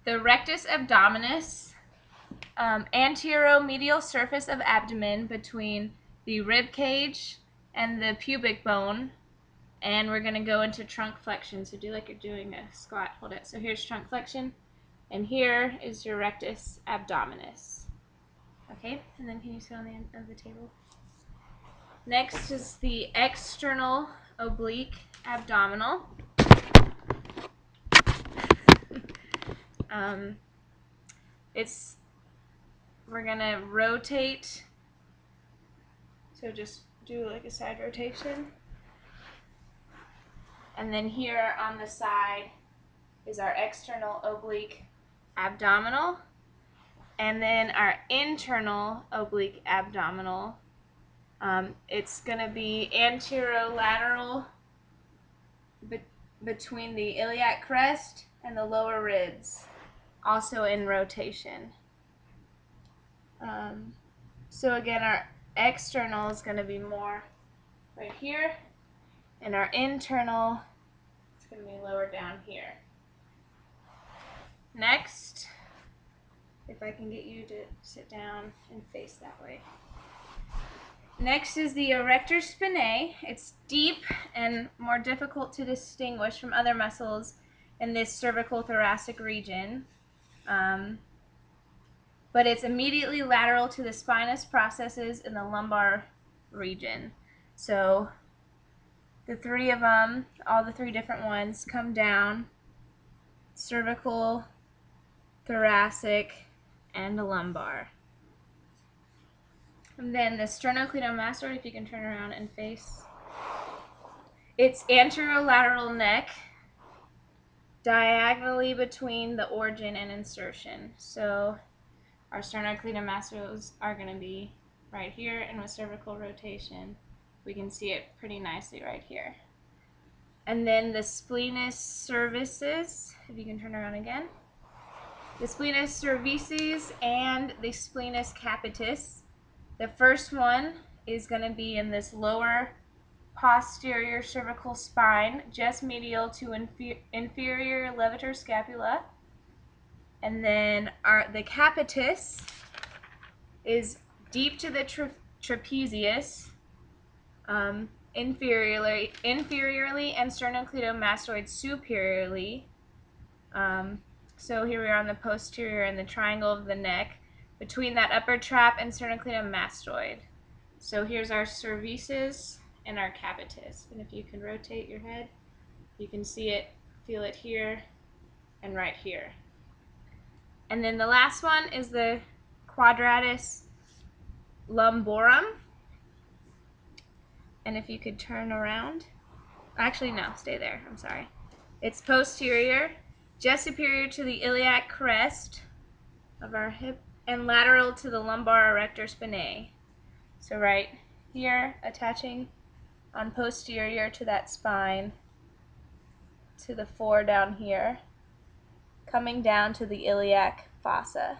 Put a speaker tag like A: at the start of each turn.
A: the rectus abdominis, anteromedial surface of abdomen between the rib cage and the pubic bone. And we're going to go into trunk flexion. So do like you're doing a squat. Hold it. So here's trunk flexion. And here is your rectus abdominis. Okay, and then can you sit on the end of the table? Next is the external oblique abdominal. We're gonna rotate. So just do like a side rotation. And then here on the side is our external oblique abdominal. And then our internal oblique abdominal. It's going to be anterolateral between the iliac crest and the lower ribs, also in rotation. So again, our external is going to be more right here, and our internal is going to be lower down here. Next, if I can get you to sit down and face that way. Next is the erector spinae. It's deep and more difficult to distinguish from other muscles in this cervical thoracic region. But it's immediately lateral to the spinous processes in the lumbar region. So the three of them, all the three different ones, come down: cervical, thoracic, and lumbar. And then the sternocleidomastoid, if you can turn around and face. It's anterolateral neck, diagonally between the origin and insertion. So our sternocleidomastoids are going to be right here, and with cervical rotation, we can see it pretty nicely right here. And then the splenius cervicis, if you can turn around again. The splenius cervicis and the splenius capitis. The first one is going to be in this lower posterior cervical spine, just medial to inferior levator scapula. And then the capitis is deep to the trapezius, inferiorly, and sternocleidomastoid superiorly. So here we are on the posterior and the triangle of the neck, between that upper trap and sternocleidomastoid. So here's our cervicis and our capitis. And if you can rotate your head, you can see it, feel it here and right here. And then the last one is the quadratus lumborum. And if you could turn around. Actually, no, stay there. I'm sorry. It's posterior, just superior to the iliac crest of our hip, and lateral to the lumbar erector spinae. So right here, attaching on posterior to that spine, to the fore down here, coming down to the iliac fossa.